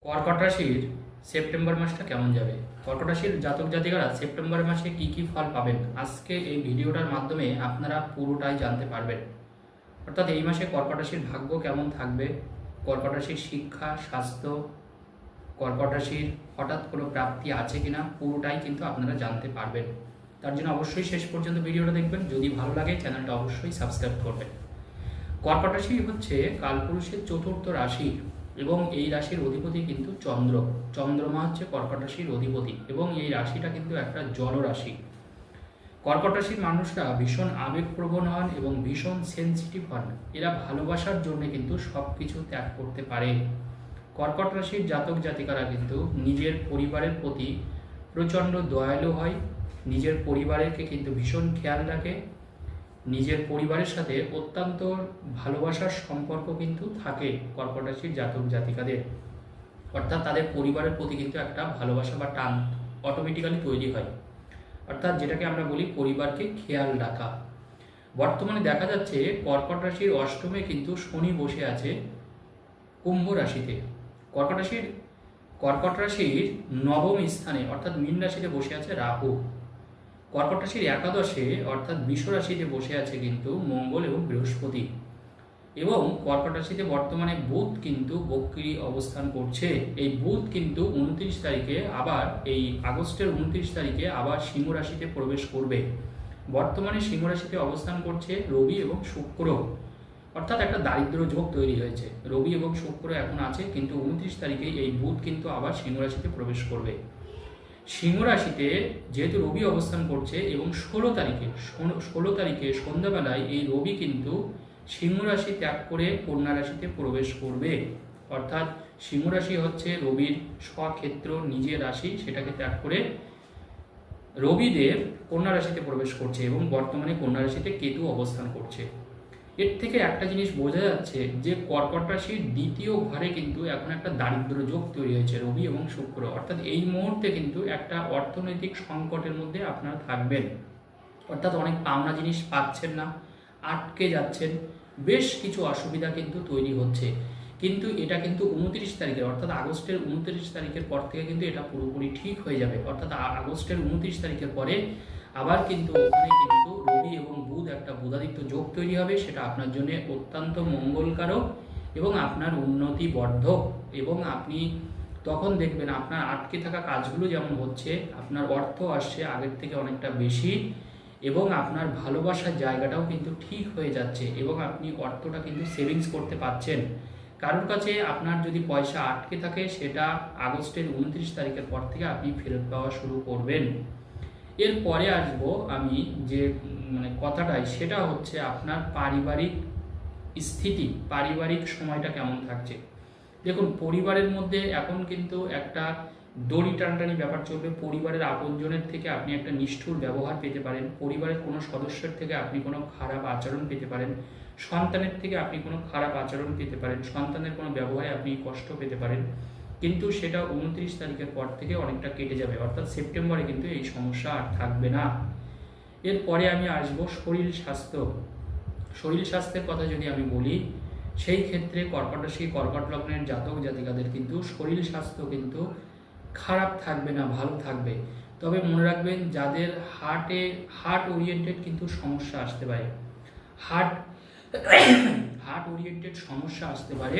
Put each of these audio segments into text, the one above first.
কর্কট রাশির সেপ্টেম্বর মাসটা কেমন যাবে? কর্কট রাশির জাতক জাতিকারা সেপ্টেম্বর মাসে কি কি ফল পাবেন আজকে এই ভিডিওটার মাধ্যমে আপনারা পুরোটাই জানতে পারবেন। অর্থাৎ এই মাসে কর্কট রাশির ভাগ্য কেমন থাকবে, কর্কট রাশির শিক্ষা, স্বাস্থ্য, কর্কট রাশির হঠাৎ কোনো প্রাপ্তি আছে কিনা, পুরোটাই কিন্তু আপনারা জানতে পারবেন। তার জন্য অবশ্যই শেষ পর্যন্ত ভিডিওটা দেখবেন। যদি ভালো লাগে চ্যানেলটা অবশ্যই সাবস্ক্রাইব করবেন। কর্কট রাশি হচ্ছে কালপুরুষের চতুর্থ রাশি এবং এই রাশির অধিপতি কিন্তু চন্দ্রমা হচ্ছে কর্কট রাশির অধিপতি এবং এই রাশিটা কিন্তু একটা জলরাশি। কর্কট রাশির মানুষরা ভীষণ আবেগপ্রবণ হন এবং ভীষণ সেনসিটিভ হন। এরা ভালোবাসার জন্য কিন্তু সব কিছু ত্যাগ করতে পারে। কর্কট রাশির জাতক জাতিকারা কিন্তু নিজের পরিবারের প্রতি প্রচণ্ড দয়ালু হয়, নিজের পরিবারকে কিন্তু ভীষণ খেয়াল রাখে, নিজের পরিবারের সাথে অত্যন্ত ভালোবাসার সম্পর্ক কিন্তু থাকে কর্কট রাশির জাতক জাতিকাদের। অর্থাৎ তাদের পরিবারের প্রতি কিন্তু একটা ভালোবাসা বা টান অটোমেটিক্যালি তৈরি হয়। অর্থাৎ যেটাকে আমরা বলি পরিবারকে খেয়াল রাখা। বর্তমানে দেখা যাচ্ছে কর্কট রাশির অষ্টমে কিন্তু শনি বসে আছে কুম্ভ রাশিতে। কর্কট রাশির নবম স্থানে অর্থাৎ মীন রাশিতে বসে আছে রাহু। কর্কট রাশির একাদশে অর্থাৎ বৃষ রাশিতে বসে আছে কিন্তু মঙ্গল এবং বৃহস্পতি। এবং কর্কট রাশিতে বর্তমানে বুধ কিন্তু বক্রী অবস্থান করছে। এই বুধ কিন্তু 29 তারিখে আবার এই আগস্টের 29 তারিখে আবার সিংহ রাশিতে প্রবেশ করবে। বর্তমানে সিংহ রাশিতে অবস্থান করছে রবি এবং শুক্র। অর্থাৎ একটা দারিদ্র যোগ তৈরি হয়েছে। রবি এবং শুক্র এখন আছে, কিন্তু 29 তারিখে এই বুধ কিন্তু আবার সিংহ রাশিতে প্রবেশ করবে। সিংহ রাশিতে যেহেতু রবি অবস্থান করছে এবং 16 তারিখে সন্ধ্যাবেলায় এই রবি কিন্তু সিংহ রাশি ত্যাগ করে কন্যা রাশিতে প্রবেশ করবে। অর্থাৎ সিংহ রাশি হচ্ছে রবির স্বক্ষেত্র, নিজের রাশি, সেটাকে ত্যাগ করে রবিদেব কন্যা রাশিতে প্রবেশ করছে এবং বর্তমানে কন্যা রাশিতে কেতু অবস্থান করছে। এর থেকে একটা জিনিস বোঝা যাচ্ছে যে কর্কট রাশির দ্বিতীয় ঘরে কিন্তু এখন একটা দারিদ্র যোগ তৈরি হয়েছে রবি এবং শুক্র। অর্থাৎ এই মুহূর্তে কিন্তু একটা অর্থনৈতিক সংকটের মধ্যে আপনারা থাকবেন। অর্থাৎ অনেক পাওনা জিনিস পাচ্ছেন না, আটকে যাচ্ছেন, বেশ কিছু অসুবিধা কিন্তু তৈরি হচ্ছে। কিন্তু এটা কিন্তু 29 তারিখের অর্থাৎ আগস্টের 29 তারিখের পর থেকে কিন্তু এটা পুরোপুরি ঠিক হয়ে যাবে। অর্থাৎ আগস্টের 29 তারিখের পরে আবার কিন্তু ওখানে কিন্তু রবি এবং বুধ একটা বুধাদিত্য যোগ তৈরি হবে। সেটা আপনার জন্য অত্যন্ত মঙ্গলকারক এবং আপনার উন্নতি বর্ধক। এবং আপনি তখন দেখবেন আপনার আটকে থাকা কাজগুলো যেমন হচ্ছে, আপনার অর্থ আসছে আগের থেকে অনেকটা বেশি এবং আপনার ভালোবাসার জায়গাটাও কিন্তু ঠিক হয়ে যাচ্ছে এবং আপনি অর্থটা কিন্তু সেভিংস করতে পারছেন। কারোর কাছে আপনার যদি পয়সা আটকে থাকে সেটা আগস্টের 29 তারিখের পর থেকে আপনি ফেরত পাওয়া শুরু করবেন। এরপরে আসবো আমি যে কথাটাই, সেটা হচ্ছে আপনার পারিবারিক স্থিতি, পারিবারিক সময়টা কেমন থাকছে। দেখুন, পরিবারের মধ্যে এখন কিন্তু একটা দড়ি টানটানি ব্যাপার চলবে। পরিবারের আপনজনের থেকে আপনি একটা নিষ্ঠুর ব্যবহার পেতে পারেন, পরিবারের কোনো সদস্যের থেকে আপনি কোনো খারাপ আচরণ পেতে পারেন, সন্তানের থেকে আপনি কোনো খারাপ আচরণ পেতে পারেন, সন্তানের কোনো ব্যবহারে আপনি কষ্ট পেতে পারেন। কিন্তু সেটা 29 তারিখের পর থেকে অনেকটা কেটে যাবে। অর্থাৎ সেপ্টেম্বরে কিন্তু এই সমস্যা আর থাকবে না। এরপরে আমি আসবো শরীর স্বাস্থ্যের কথা যদি আমি বলি, সেই ক্ষেত্রে কর্কট রাশি, কর্কট লগ্নের জাতক জাতিকাদের কিন্তু শরীর স্বাস্থ্য কিন্তু খারাপ থাকবে না, ভালো থাকবে। তবে মনে রাখবেন, যাদের হার্ট ওরিয়েন্টেড কিন্তু সমস্যা আসতে পারে, হার্ট ওরিয়েন্টেড সমস্যা আসতে পারে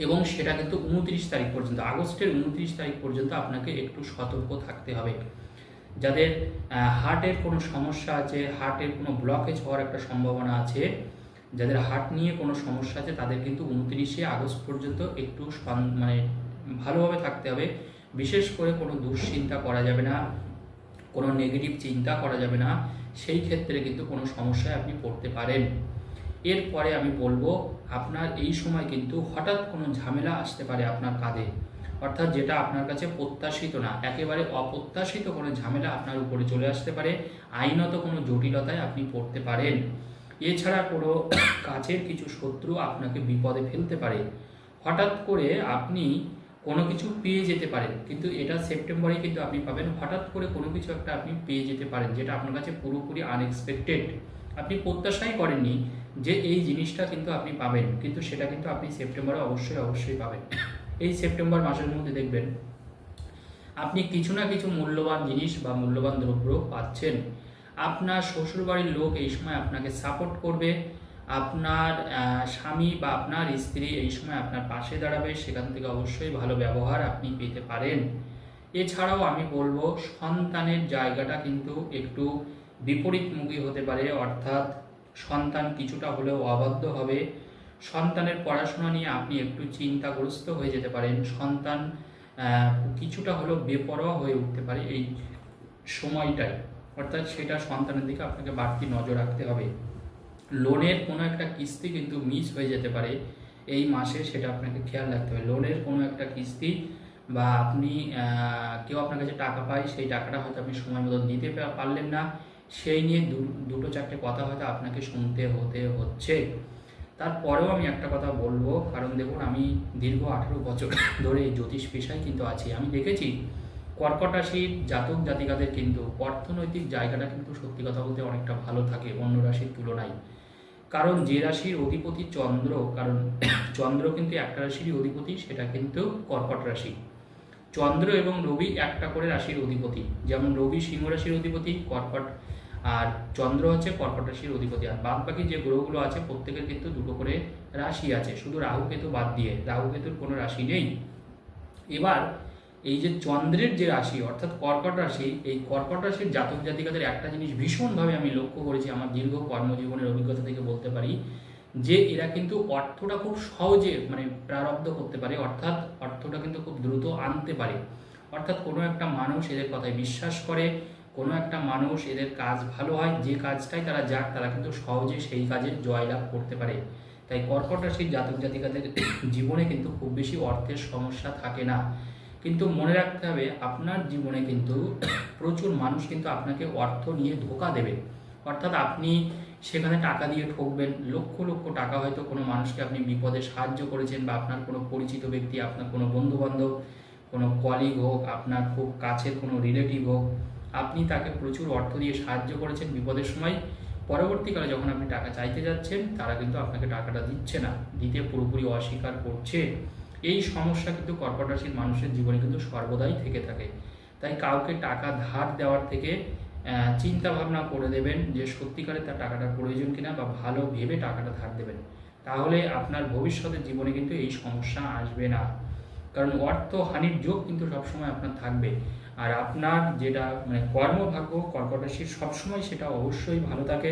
এবং সেটা কিন্তু 29 তারিখ পর্যন্ত, আগস্টের 29 তারিখ পর্যন্ত আপনাকে একটু সতর্ক থাকতে হবে। যাদের হার্টের কোনো সমস্যা আছে, হার্টের কোনো ব্লকেজ হওয়ার একটা সম্ভাবনা আছে, যাদের হার্ট নিয়ে কোনো সমস্যা আছে, তাদের কিন্তু 29শে আগস্ট পর্যন্ত একটু ভালোভাবে থাকতে হবে। বিশেষ করে কোনো দুশ্চিন্তা করা যাবে না, কোনো নেগেটিভ চিন্তা করা যাবে না। সেই ক্ষেত্রে কিন্তু কোনো সমস্যায় আপনি পড়তে পারেন। এরপরে আমি বলবো, আপনার এই সময় কিন্তু হঠাৎ কোনো ঝামেলা আসতে পারে আপনার কাঁধে। অর্থাৎ যেটা আপনার কাছে প্রত্যাশিত না, একেবারে অপ্রত্যাশিত কোনো ঝামেলা আপনার উপরে চলে আসতে পারে। আইনত কোনো জটিলতায় আপনি পড়তে পারেন। এছাড়া কোনো কাছের কিছু শত্রু আপনাকে বিপদে ফেলতে পারে। হঠাৎ করে আপনি কোনো কিছু পেয়ে যেতে পারেন, কিন্তু এটা সেপ্টেম্বরে কিন্তু আপনি পাবেন। হঠাৎ করে কোনো কিছু একটা আপনি পেয়ে যেতে পারেন যেটা আপনার কাছে পুরোপুরি আনএক্সপেক্টেড, আপনি প্রত্যাশাই করেননি যে এই জিনিসটা কিন্তু আপনি পাবেন, কিন্তু সেটা কিন্তু আপনি সেপ্টেম্বরে অবশ্যই পাবেন। এই সেপ্টেম্বর মাসের মধ্যে দেখবেন আপনি কিছু না কিছু মূল্যবান জিনিস বা মূল্যবান দ্রব্য পাচ্ছেন। আপনার শ্বশুরবাড়ির লোক এই সময় আপনাকে সাপোর্ট করবে, আপনার স্বামী বা আপনার স্ত্রী এই সময় আপনার পাশে দাঁড়াবে, সেখান থেকে অবশ্যই ভালো ব্যবহার আপনি পেতে পারেন। এছাড়াও আমি বলবো সন্তানের জায়গাটা কিন্তু একটু বিপরীতমুখী হতে পারে, অর্থাৎ সন্তান কিছুটা হলেও অবাধ্য হবে, সন্তানের পড়াশোনা নিয়ে আপনি একটু চিন্তাগ্রস্ত হয়ে যেতে পারেন, সন্তান কিছুটা হলেও বেপরোয়া হয়ে উঠতে পারে এই সময়টায়, অর্থাৎ সেটা সন্তানের দিকে আপনাকে বাড়তি নজর রাখতে হবে। লোনের কোনো একটা কিস্তি কিন্তু মিস হয়ে যেতে পারে এই মাসে, সেটা আপনাকে খেয়াল রাখতে হবে। লোনের কোনো একটা কিস্তি বা আপনি কেউ আপনার কাছে টাকা পায়, সেই টাকাটা হয়তো আপনি সময় মতো দিতে পারলেন না, সেই নিয়ে দুটো চারটে কথা হয়তো আপনাকে শুনতে হচ্ছে। তারপরেও আমি একটা কথা বলবো, কারণ দেখুন আমি দীর্ঘ 18 বছর ধরে এই জ্যোতিষ পেশায় কিন্তু আছি। আমি দেখেছি কর্কট রাশির জাতক জাতিকাদের কিন্তু অর্থনৈতিক জায়গাটা কিন্তু সত্যি কথা বলতে অনেকটা ভালো থাকে অন্য রাশির তুলনায়। কারণ যে রাশির অধিপতি চন্দ্র, কারণ চন্দ্র কিন্তু একটা রাশিরই অধিপতি, সেটা কিন্তু কর্কট রাশি। চন্দ্র এবং রবি একটা করে রাশির অধিপতি, যেমন রবি সিংহ রাশির অধিপতি কর্কট, আর চন্দ্র হচ্ছে কর্কট রাশির অধিপতি। আর বাদ বাকি যে গ্রহগুলো আছে প্রত্যেকের কিন্তু দুটো করে রাশি আছে, শুধু রাহু কেতু বাদ দিয়ে। রাহু কেতুর কোনো রাশি নেই। এবার এই যে চন্দ্রের যে রাশি অর্থাৎ কর্কট রাশি, এই কর্কট রাশির জাতক জাতিকাদের একটা জিনিস ভীষণভাবে আমি লক্ষ্য করেছি, আমার দীর্ঘ কর্মজীবনের অভিজ্ঞতা থেকে বলতে পারি, যে এরা কিন্তু অর্থটা খুব সহজে মানে প্রারব্ধ করতে পারে, অর্থাৎ অর্থটা কিন্তু খুব দ্রুত আনতে পারে। অর্থাৎ কোনো একটা মানুষ এদের কথায় বিশ্বাস করে, কোনো একটা মানুষ এদের কাজ ভালো হয়, যে কাজটাই তারা যাক তারা কিন্তু সহজে সেই কাজে জয়লাভ করতে পারে। তাই কর্কট রাশির জাতক জাতিকাদের জীবনে কিন্তু খুব বেশি অর্থের সমস্যা থাকে না। কিন্তু মনে রাখতে হবে আপনার জীবনে কিন্তু প্রচুর মানুষ কিন্তু আপনাকে অর্থ নিয়ে ধোঁকা দেবে, অর্থাৎ আপনি সেখানে টাকা দিয়ে ঠকবেন। লক্ষ লক্ষ টাকা হয়তো কোনো মানুষকে আপনি বিপদে সাহায্য করেছেন, বা আপনার কোনো পরিচিত ব্যক্তি, আপনার কোনো বন্ধুবান্ধব, কোনো কলিগ হোক, আপনার খুব কাছের কোনো রিলেটিভ হোক, আপনি তাকে প্রচুর অর্থ দিয়ে সাহায্য করেছেন বিপদের সময়। পরবর্তীকালে যখন আপনি টাকা চাইতে যাচ্ছেন তারা কিন্তু আপনাকে টাকাটা দিচ্ছে না, দিতে পুরোপুরি অস্বীকার করছে। এই সমস্যা কিন্তু কর্কট রাশির মানুষের জীবনে কিন্তু সর্বদাই থেকে থাকে। তাই কাউকে টাকা ধার দেওয়ার থেকে চিন্তা ভাবনা করে দেবেন যে সত্যিকারে তার টাকাটার প্রয়োজন কিনা, বা ভালো ভেবে টাকাটা ধার দেবেন, তাহলে আপনার ভবিষ্যতের জীবনে কিন্তু এই সমস্যা আসবে না। কারণ অর্থ হানির যোগ কিন্তু সবসময় আপনার থাকবে। আর আপনার যেটা মানে কর্মভাগ্য কর্কট রাশির সবসময় সেটা অবশ্যই ভালো থাকে,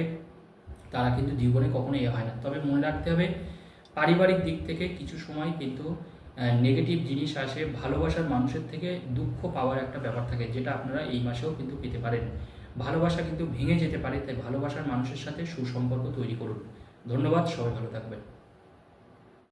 তারা কিন্তু জীবনে কখনো এ হয় না। তবে মনে রাখতে হবে পারিবারিক দিক থেকে কিছু সময় কিন্তু নেগেটিভ জিনিস আসে, ভালোবাসার মানুষের থেকে দুঃখ পাওয়ার একটা ব্যাপার থাকে, যেটা আপনারা এই মাসেও কিন্তু পেতে পারেন। ভালোবাসা কিন্তু ভেঙে যেতে পারে, তাই ভালোবাসার মানুষের সাথে সুসম্পর্ক তৈরি করুন। ধন্যবাদ, সবাই ভালো থাকবেন।